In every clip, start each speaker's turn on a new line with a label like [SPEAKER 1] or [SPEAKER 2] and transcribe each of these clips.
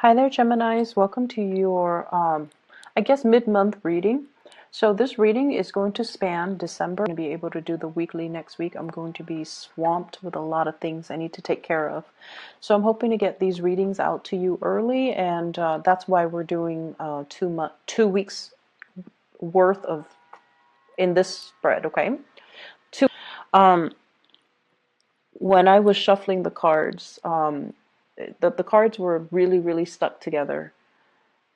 [SPEAKER 1] Hi there, Geminis. Welcome to your, I guess, mid-month reading. So this reading is going to span December. I'm going to be able to do the weekly next week. I'm going to be swamped with a lot of things I need to take care of. So I'm hoping to get these readings out to you early, and that's why we're doing 2 weeks worth of in this spread. Okay. Two. Um, when I was shuffling the cards, the cards were really stuck together,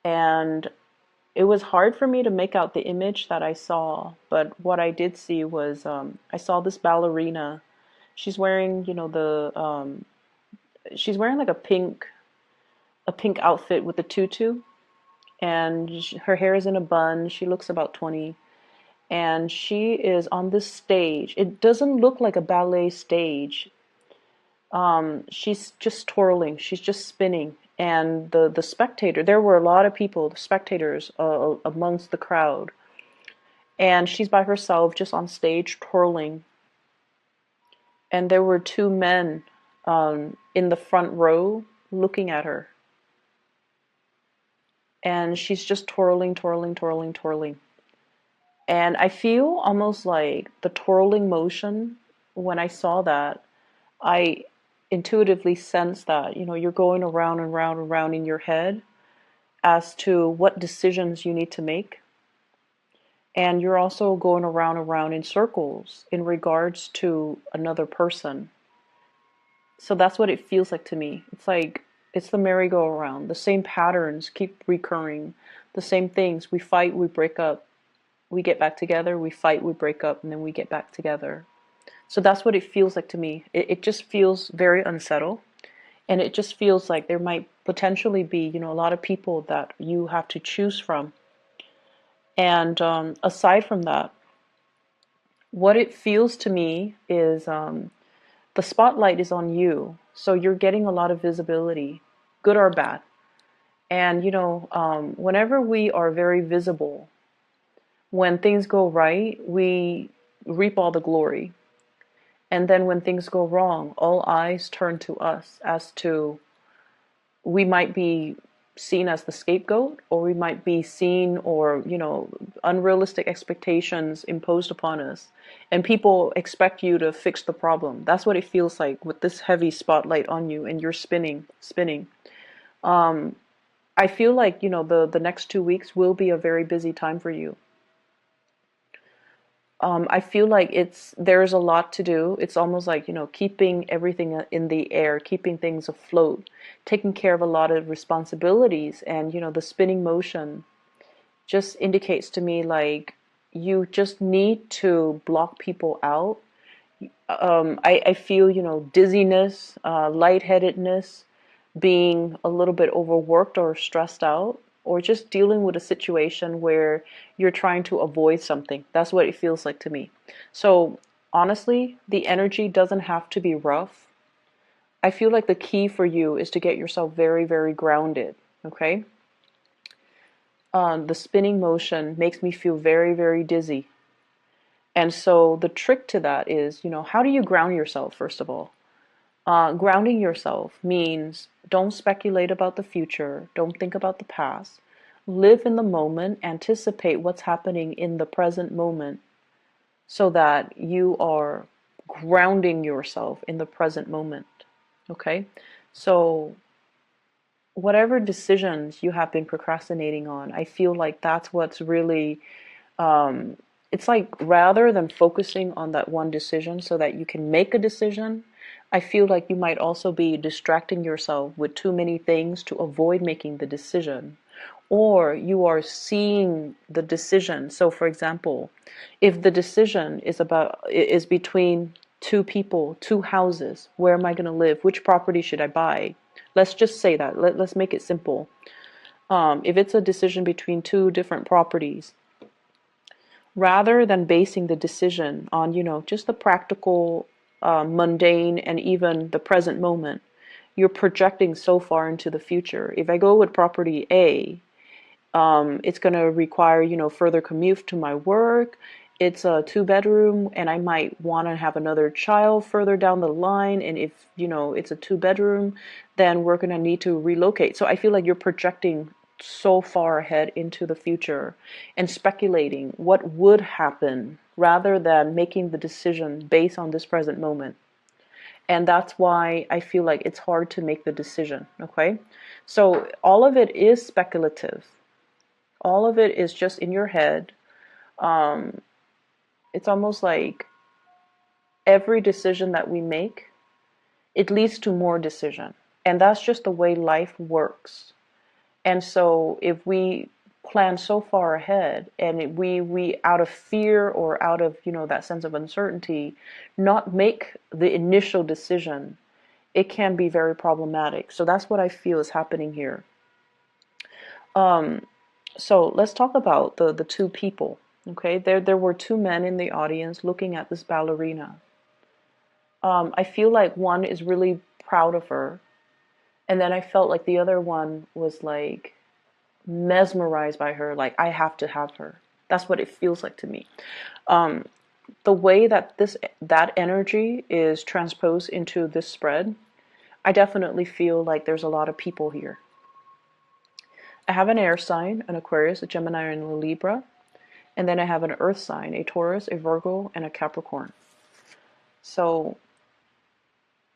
[SPEAKER 1] and it was hard for me to make out the image that I saw, but what I did see was I saw this ballerina. She's wearing, she's wearing like a pink outfit with a tutu, and her hair is in a bun. She looks about 20, and she is on this stage. It doesn't look like a ballet stage. She's just twirling. She's just spinning. And the spectator, there were a lot of people, the spectators amongst the crowd. And she's by herself, just on stage, twirling. And there were two men in the front row looking at her. And she's just twirling, twirling, twirling, twirling. And I feel almost like the twirling motion, when I saw that, I intuitively sense that, you're going around and round and round in your head as to what decisions you need to make. And you're also going around and round in circles in regards to another person. So that's what it feels like to me. It's like it's the merry-go-round. The same patterns keep recurring. The same things. We fight, we break up. We get back together, we fight, we break up, and then we get back together. So that's what it feels like to me. It just feels very unsettled. And it just feels like there might potentially be, a lot of people that you have to choose from. And aside from that, what it feels to me is the spotlight is on you. So you're getting a lot of visibility, good or bad. And, whenever we are very visible, when things go right, we reap all the glory. And then when things go wrong, all eyes turn to us as to we might be seen as the scapegoat, or we might be seen, or unrealistic expectations imposed upon us, and people expect you to fix the problem. That's what it feels like with this heavy spotlight on you, and you're spinning. I feel like the next 2 weeks will be a very busy time for you. I feel like there's a lot to do. It's almost like, keeping everything in the air, keeping things afloat, taking care of a lot of responsibilities. And, the spinning motion just indicates to me like you just need to block people out. I feel, dizziness, lightheadedness, being a little bit overworked or stressed out, or just dealing with a situation where you're trying to avoid something. That's what it feels like to me. So honestly, the energy doesn't have to be rough. I feel like the key for you is to get yourself very grounded. Okay. The spinning motion makes me feel very dizzy. And so the trick to that is, how do you ground yourself, first of all? Grounding yourself means don't speculate about the future, don't think about the past. Live in the moment, anticipate what's happening in the present moment so that you are grounding yourself in the present moment. Okay? So, whatever decisions you have been procrastinating on, I feel like that's what's really it's like rather than focusing on that one decision so that you can make a decision, I feel like you might also be distracting yourself with too many things to avoid making the decision. Or you are seeing the decision. So for example, if the decision is between two people, two houses, where am I going to live? Which property should I buy? Let's just say that. Let's make it simple. If it's a decision between two different properties, rather than basing the decision on, just the practical, mundane, and even the present moment, you're projecting so far into the future. If I go with property A, it's going to require, further commute to my work. it's a 2 bedroom and I might want to have another child further down the line, and if it's a 2 bedroom, then we're going to need to relocate. So I feel like you're projecting so far ahead into the future and speculating what would happen rather than making the decision based on this present moment. And that's why I feel like it's hard to make the decision. Okay, so all of it is speculative, all of it is just in your head. It's almost like every decision that we make, it leads to more decision. And that's just the way life works. And so if we plan so far ahead and we out of fear or out of, that sense of uncertainty, not make the initial decision, it can be very problematic. So that's what I feel is happening here. So let's talk about the two people. Okay, there were two men in the audience looking at this ballerina. I feel like one is really proud of her, and then I felt like the other one was like mesmerized by her, like I have to have her. That's what it feels like to me. The way that that energy is transposed into this spread, I definitely feel like there's a lot of people here. I have an air sign, an Aquarius, a Gemini, and a Libra, and then I have an earth sign, a Taurus, a Virgo, and a Capricorn. So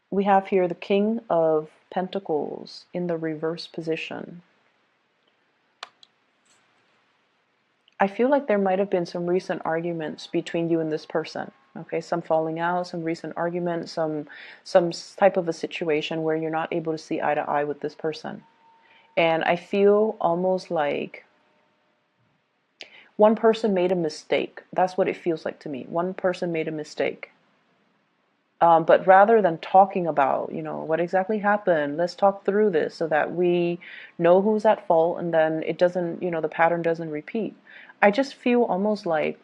[SPEAKER 1] we have here the King of Pentacles in the reverse position. I feel like there might have been some recent arguments between you and this person. Okay, some falling out, some recent arguments, some type of a situation where you're not able to see eye to eye with this person. And I feel almost like one person made a mistake. That's what it feels like to me. One person made a mistake. But rather than talking about, what exactly happened, let's talk through this so that we know who's at fault and then it doesn't, the pattern doesn't repeat. I just feel almost like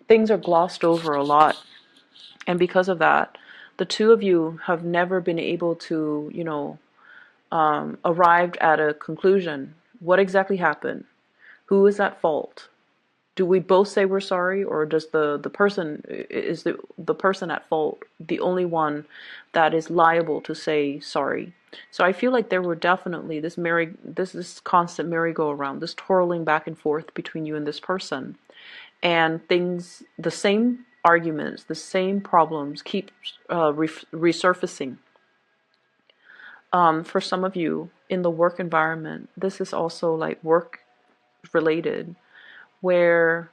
[SPEAKER 1] things are glossed over a lot. And because of that, the two of you have never been able to, arrived at a conclusion. What exactly happened? Who is at fault? Do we both say we're sorry, or does the person, is the person at fault the only one that is liable to say sorry? So I feel like there were definitely this constant merry-go-round, this twirling back and forth between you and this person, and things, the same arguments, the same problems keep resurfacing. For some of you in the work environment, this is also like work related, where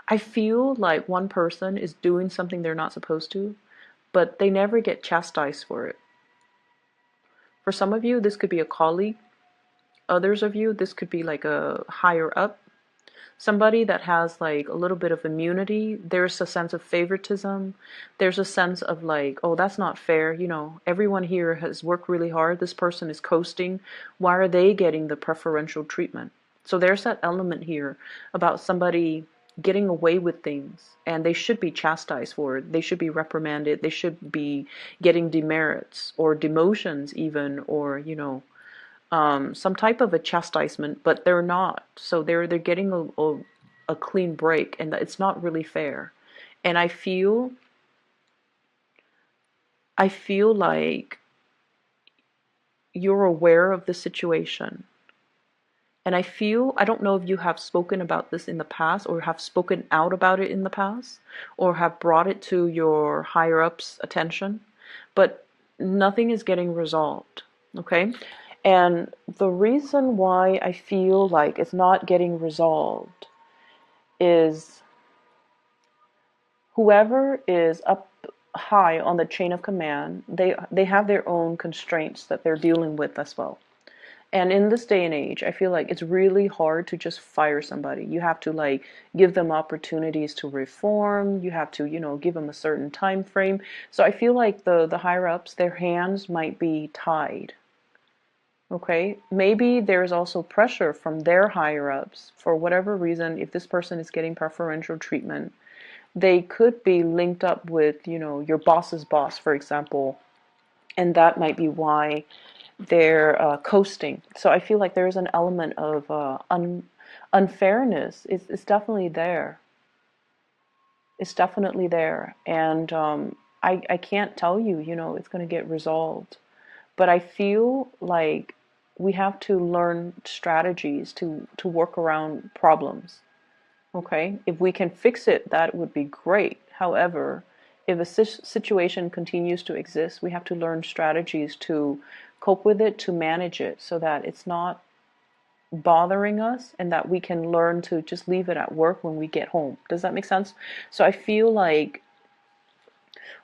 [SPEAKER 1] I feel like one person is doing something they're not supposed to, but they never get chastised for it. For some of you, this could be a colleague. Others of you, this could be like a higher up. Somebody that has like a little bit of immunity. There's a sense of favoritism. There's a sense of like, oh, that's not fair. Everyone here has worked really hard. This person is coasting. Why are they getting the preferential treatment? So there's that element here about somebody getting away with things, and they should be chastised for it. They should be reprimanded. They should be getting demerits or demotions even, or some type of a chastisement, but they're not. So they're getting a clean break, and it's not really fair. And I feel like you're aware of the situation. And I don't know if you have spoken about this in the past or have spoken out about it in the past or have brought it to your higher ups' attention, but nothing is getting resolved, okay? And the reason why I feel like it's not getting resolved is whoever is up high on the chain of command, they have their own constraints that they're dealing with as well. And in this day and age, I feel like it's really hard to just fire somebody. You have to like give them opportunities to reform. You have to, give them a certain time frame. So I feel like the higher ups, their hands might be tied. Okay, maybe there's also pressure from their higher ups for whatever reason. If this person is getting preferential treatment, they could be linked up with, your boss's boss, for example, and that might be why they're coasting. So I feel like there's an element of unfairness is definitely there. It's definitely there. And I can't tell you, it's going to get resolved. But I feel like we have to learn strategies to work around problems. Okay? If we can fix it, that would be great. However, if a situation continues to exist, we have to learn strategies to cope with it, to manage it, so that it's not bothering us and that we can learn to just leave it at work when we get home. Does that make sense? So I feel like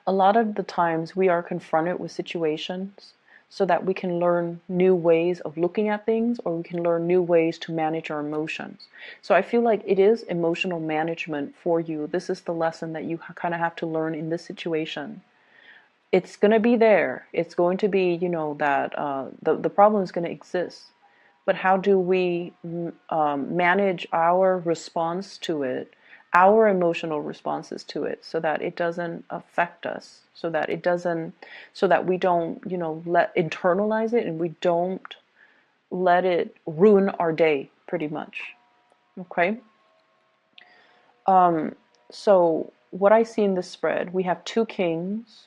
[SPEAKER 1] a lot of the times we are confronted with situations so that we can learn new ways of looking at things, or we can learn new ways to manage our emotions. So I feel like it is emotional management for you. This is the lesson that you kind of have to learn in this situation. It's going to be there. It's going to be, that the problem is going to exist. But how do we manage our response to it, our emotional responses to it, so that it doesn't affect us, so that we don't, let internalize it, and we don't let it ruin our day, pretty much. Okay. So what I see in this spread, we have two kings,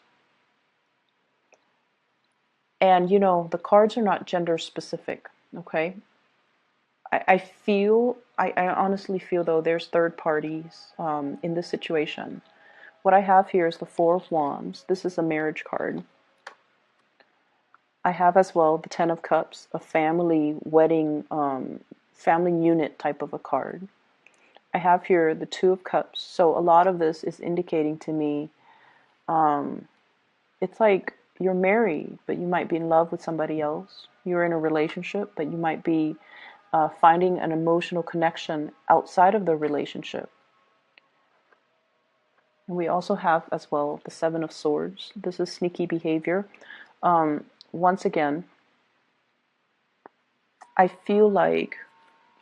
[SPEAKER 1] and the cards are not gender specific. Okay. I honestly feel, though, there's third parties in this situation. What I have here is the Four of Wands. This is a marriage card. I have as well the Ten of Cups, a family wedding, family unit type of a card. I have here the Two of Cups. So a lot of this is indicating to me, it's like you're married, but you might be in love with somebody else. You're in a relationship, but you might be finding an emotional connection outside of the relationship. And we also have as well the Seven of Swords. This is sneaky behavior. Once again, I feel like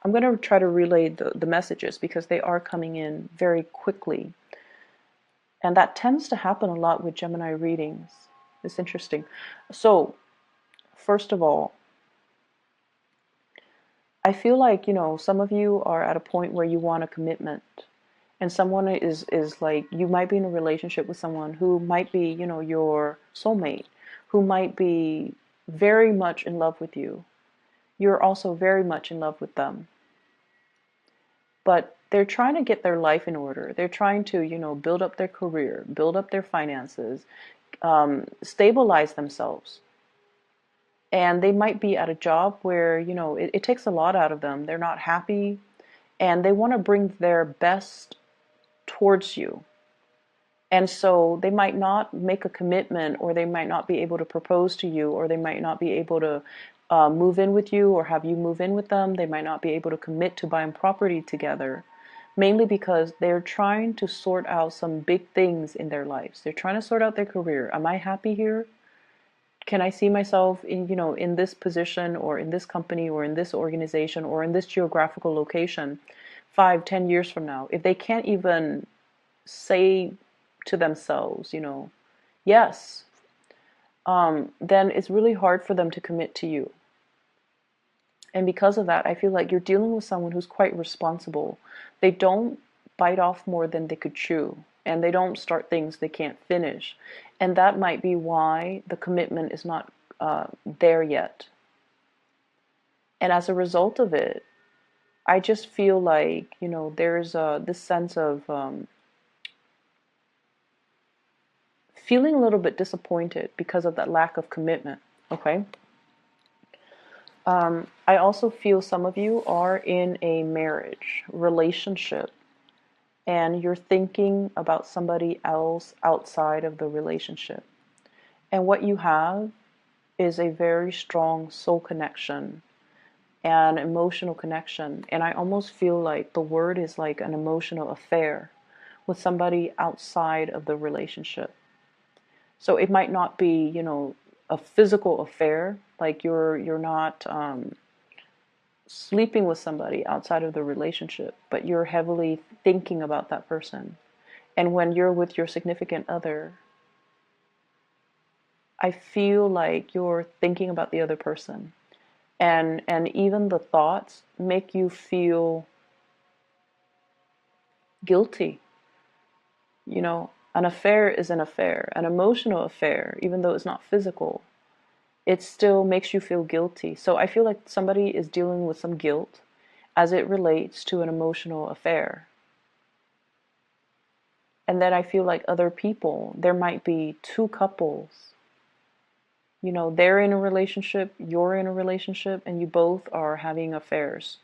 [SPEAKER 1] I'm going to try to relay the messages because they are coming in very quickly. And that tends to happen a lot with Gemini readings. It's interesting. So, first of all, I feel like, some of you are at a point where you want a commitment. And someone is like, you might be in a relationship with someone who might be, your soulmate, who might be very much in love with you. You're also very much in love with them. But they're trying to get their life in order. They're trying to, build up their career, build up their finances, stabilize themselves. And they might be at a job where, it takes a lot out of them. They're not happy, and they want to bring their best towards you. And so they might not make a commitment, or they might not be able to propose to you, or they might not be able to move in with you or have you move in with them. They might not be able to commit to buying property together, mainly because they're trying to sort out some big things in their lives. They're trying to sort out their career. Am I happy here? Can I see myself in, in this position, or in this company, or in this organization, or in this geographical location 5, 10 years from now? If they can't even say to themselves, yes, then it's really hard for them to commit to you. And because of that, I feel like you're dealing with someone who's quite responsible. They don't bite off more than they could chew, and they don't start things they can't finish. And that might be why the commitment is not there yet. And as a result of it, I just feel like, there's this sense of feeling a little bit disappointed because of that lack of commitment. Okay. I also feel some of you are in a marriage relationship, and you're thinking about somebody else outside of the relationship. And what you have is a very strong soul connection and emotional connection. And I almost feel like the word is like an emotional affair with somebody outside of the relationship. So it might not be, a physical affair, like you're not sleeping with somebody outside of the relationship, but you're heavily thinking about that person. And when you're with your significant other, I feel like you're thinking about the other person. And even the thoughts make you feel guilty. You know, an affair is an affair, an emotional affair, even though it's not physical, it still makes you feel guilty. So I feel like somebody is dealing with some guilt as it relates to an emotional affair. And then I feel like other people, there might be two couples, you know, they're in a relationship, you're in a relationship, and you both are having affairs,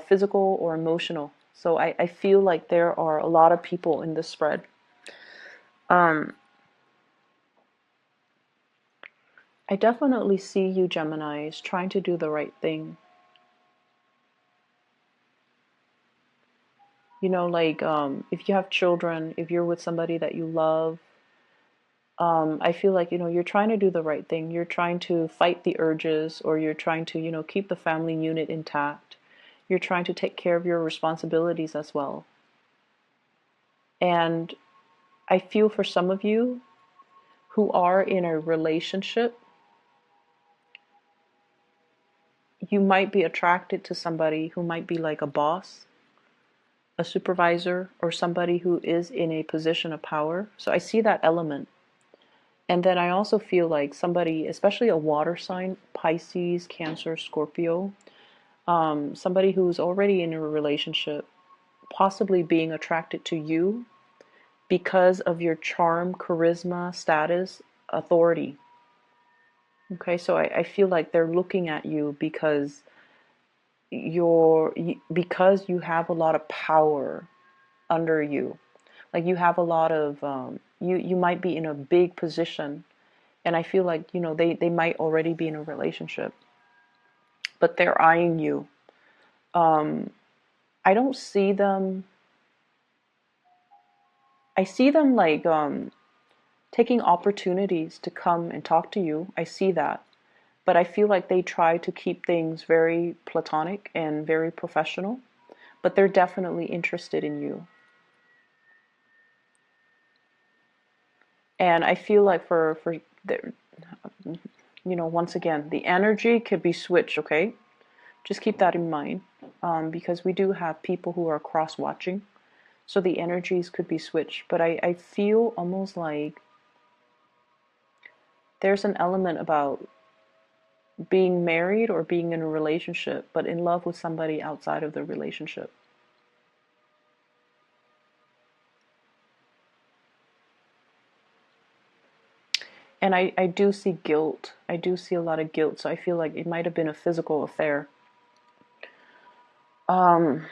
[SPEAKER 1] physical or emotional. So I feel like there are a lot of people in this spread. Um, I definitely see you, Geminis, trying to do the right thing. You know, like if you have children, if you're with somebody that you love, I feel like, you know, you're trying to do the right thing. You're trying to fight the urges, or you're trying to, you know, keep the family unit intact. You're trying to take care of your responsibilities as well. And I feel for some of you who are in a relationship, you might be attracted to somebody who might be like a boss, a supervisor, or somebody who is in a position of power. So I see that element. And then I also feel like somebody, especially a water sign, Pisces, Cancer, Scorpio, somebody who's already in a relationship, possibly being attracted to you because of your charm, charisma, status, authority. Okay, so I feel like they're looking at you because you have a lot of power under you. Like you have a lot of you might be in a big position, and I feel like, you know, they might already be in a relationship, but they're eyeing you. I don't see them. I see them like taking opportunities to come and talk to you. I see that, but I feel like they try to keep things very platonic and very professional. But they're definitely interested in you. And I feel like for the, you know, once again, the energy could be switched. Okay, just keep that in mind, because we do have people who are cross watching, so the energies could be switched. But I feel almost like there's an element about being married or being in a relationship, but in love with somebody outside of the relationship. And I do see guilt. I do see a lot of guilt. So I feel like it might have been a physical affair. Um,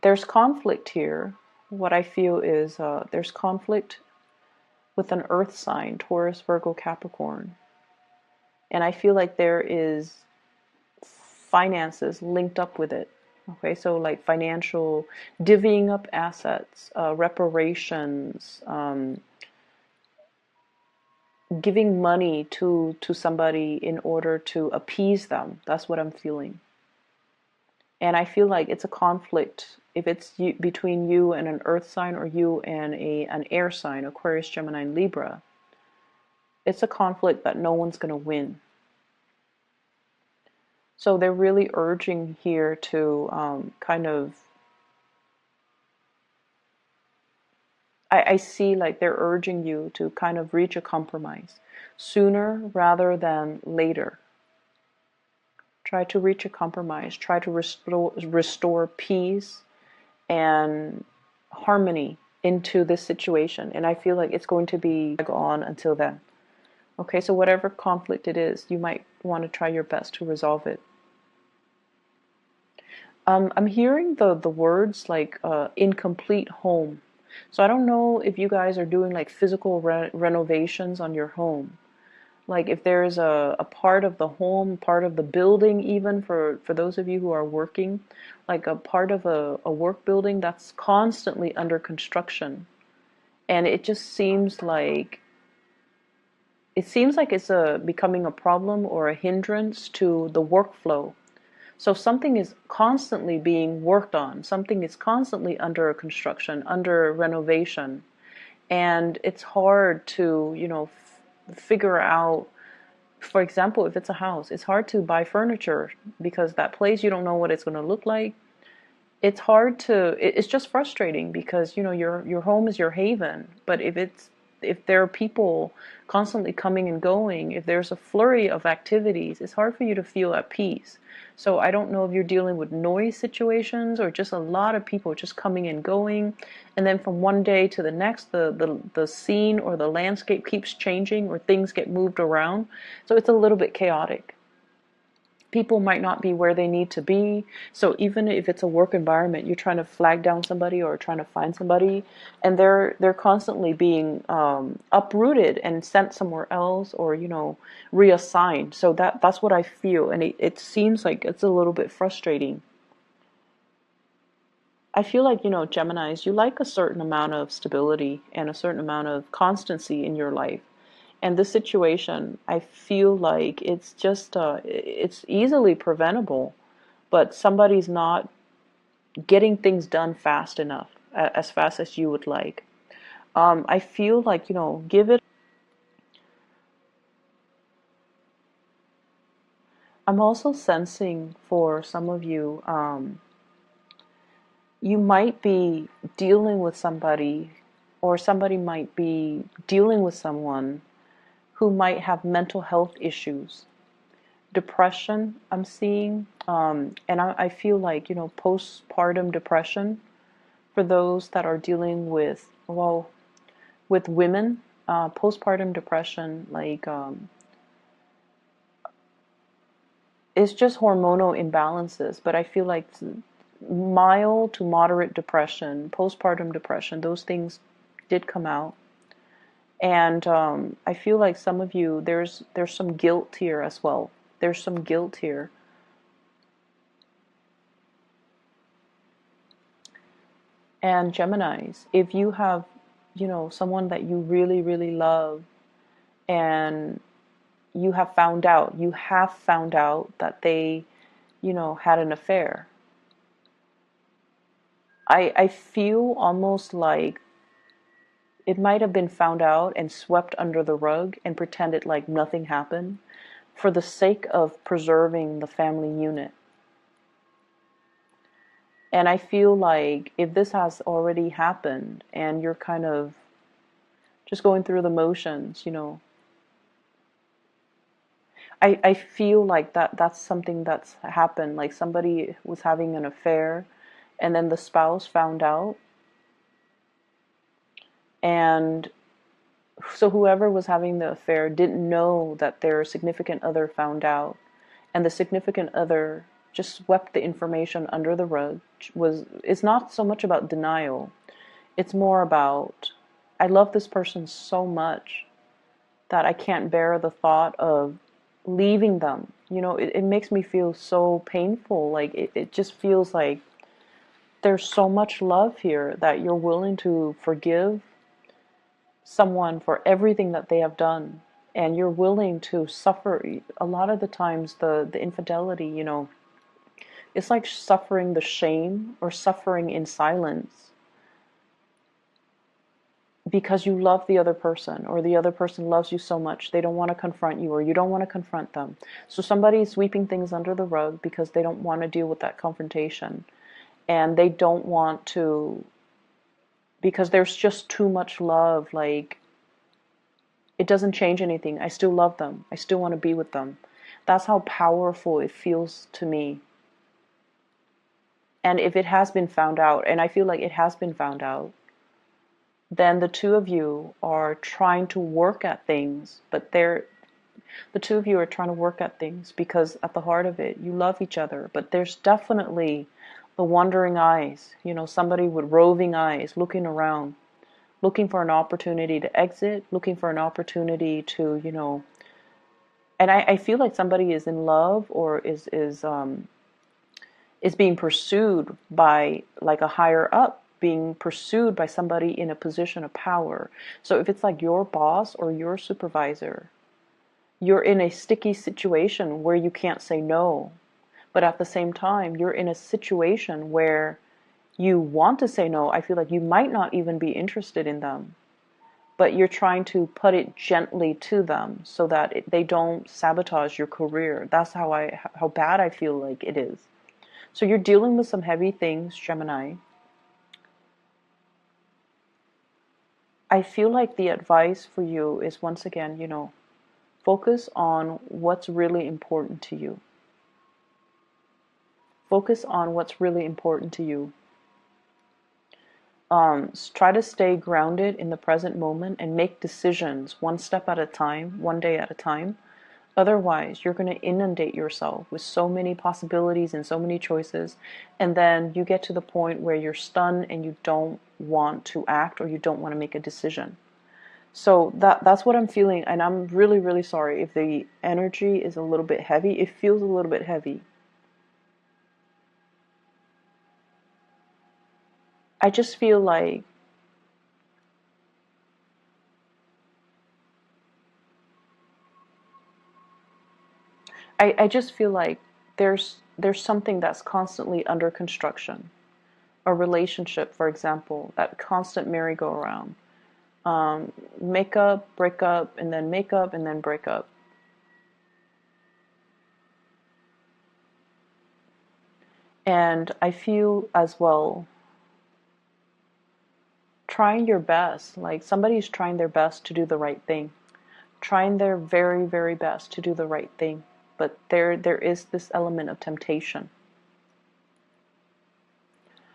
[SPEAKER 1] there's conflict here. What I feel is there's conflict with an earth sign, Taurus, Virgo, Capricorn. And I feel like there is finances linked up with it. Okay, so like financial, divvying up assets, reparations, giving money to somebody in order to appease them. That's what I'm feeling. And I feel like it's a conflict if it's between you and an earth sign, or you and an air sign, Aquarius, Gemini, and Libra. It's a conflict that no one's going to win. So they're really urging here to kind of, I see like they're urging you to kind of reach a compromise sooner rather than later. Try to reach a compromise. Try to restore peace and harmony into this situation. And I feel like it's going to be on until then. Okay, so whatever conflict it is, you might want to try your best to resolve it. I'm hearing the words like incomplete home. So I don't know if you guys are doing like physical renovations on your home. Like if there's a part of the home, part of the building, even for those of you who are working, like a part of a work building that's constantly under construction. And it just seems like it's becoming a problem or a hindrance to the workflow. So something is constantly being worked on, something is constantly under construction, under renovation, and it's hard to, you know, figure out. For example, if it's a house, it's hard to buy furniture because that place, you don't know what it's going to look like. it's hard to, it's just frustrating because, you know, your home is your haven, but if there are people constantly coming and going, if there's a flurry of activities, it's hard for you to feel at peace. So I don't know if you're dealing with noise situations or just a lot of people just coming and going, and then from one day to the next, the scene or the landscape keeps changing or things get moved around. So it's a little bit chaotic. People might not be where they need to be. So even if it's a work environment, you're trying to flag down somebody or trying to find somebody, and they're constantly being uprooted and sent somewhere else, or, you know, reassigned. So that's what I feel, and it seems like it's a little bit frustrating. I feel like, you know, Geminis, you like a certain amount of stability and a certain amount of constancy in your life. And this situation, I feel like it's just, it's easily preventable, but somebody's not getting things done fast enough, as fast as you would like. I feel like, you know, give it. I'm also sensing for some of you, you might be dealing with somebody, or somebody might be dealing with someone who might have mental health issues. Depression, I'm seeing, and I feel like, you know, postpartum depression for those that are dealing with, well, with women, postpartum depression, like, it's just hormonal imbalances, but I feel like mild to moderate depression, postpartum depression, those things did come out. And I feel like some of you, there's some guilt here as well. There's some guilt here. And Geminis, if you have, you know, someone that you really, really love, and you have found out that they, you know, had an affair. I feel almost like it might have been found out and swept under the rug and pretended like nothing happened for the sake of preserving the family unit. And I feel like if this has already happened and you're kind of just going through the motions, you know, I feel like that's something that's happened. Like somebody was having an affair and then the spouse found out. And so whoever was having the affair didn't know that their significant other found out. And the significant other just swept the information under the rug. It's not so much about denial. It's more about, I love this person so much that I can't bear the thought of leaving them. You know, it makes me feel so painful. Like it just feels like there's so much love here that you're willing to forgive someone for everything that they have done. And you're willing to suffer. A lot of the times, the infidelity, you know, it's like suffering the shame or suffering in silence because you love the other person, or the other person loves you so much they don't want to confront you, or you don't want to confront them. So somebody's sweeping things under the rug because they don't want to deal with that confrontation, and they don't want to, because there's just too much love. Like, it doesn't change anything. I still love them. I still want to be with them. That's how powerful it feels to me. And if it has been found out, and I feel like it has been found out, then the two of you are trying to work at things, but the two of you are trying to work at things because at the heart of it, you love each other. But there's definitely the wandering eyes, you know, somebody with roving eyes looking around, looking for an opportunity to exit, looking for an opportunity to, you know, and I feel like somebody is in love, or is being pursued by like a higher up, being pursued by somebody in a position of power. So if it's like your boss or your supervisor, you're in a sticky situation where you can't say no. But at the same time, you're in a situation where you want to say no. I feel like you might not even be interested in them, but you're trying to put it gently to them so that they don't sabotage your career. That's how bad I feel like it is. So you're dealing with some heavy things, Gemini. I feel like the advice for you is, once again, focus on what's really important to you. Focus on what's really important to you. Try to stay grounded in the present moment and make decisions one step at a time, one day at a time. Otherwise, you're going to inundate yourself with so many possibilities and so many choices, and then you get to the point where you're stunned and you don't want to act or you don't want to make a decision. So that's what I'm feeling, and I'm really, really sorry if the energy is a little bit heavy. It feels a little bit heavy. I just feel like I just feel like there's something that's constantly under construction. A relationship, for example, that constant merry-go-round. Make up, break up, and then make up, and then break up. And I feel as well, trying your best, like somebody's trying their best to do the right thing, trying their very, very best to do the right thing. But there is this element of temptation.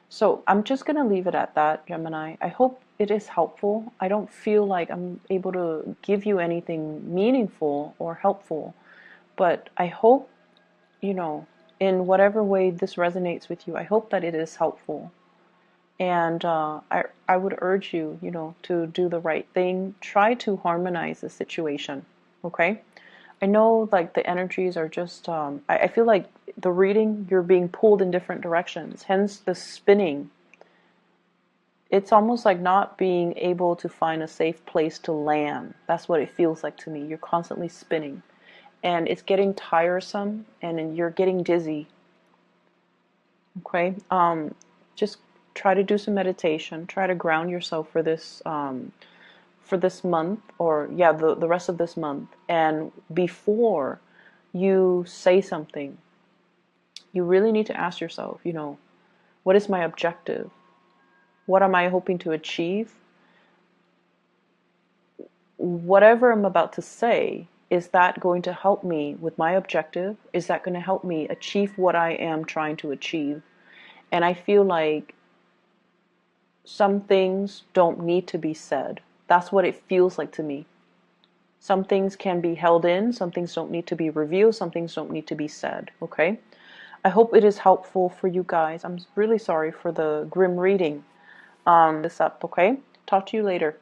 [SPEAKER 1] So I'm just going to leave it at that, Gemini. I hope it is helpful. I don't feel like I'm able to give you anything meaningful or helpful, but I hope, in whatever way this resonates with you, I hope that it is helpful. And I would urge you, to do the right thing. Try to harmonize the situation, okay? I know like the energies are just, I feel like the reading, you're being pulled in different directions, hence the spinning. It's almost like not being able to find a safe place to land. That's what it feels like to me. You're constantly spinning. And it's getting tiresome and you're getting dizzy. Okay? Just try to do some meditation. Try to ground yourself for this month, or yeah, the rest of this month. And before you say something, you really need to ask yourself, what is my objective? What am I hoping to achieve? Whatever I'm about to say, is that going to help me with my objective? Is that going to help me achieve what I am trying to achieve? And I feel like some things don't need to be said. That's what it feels like to me. Some things can be held in, some things don't need to be revealed, some things don't need to be said, okay? I hope it is helpful for you guys. I'm really sorry for the grim reading. This up, okay? Talk to you later.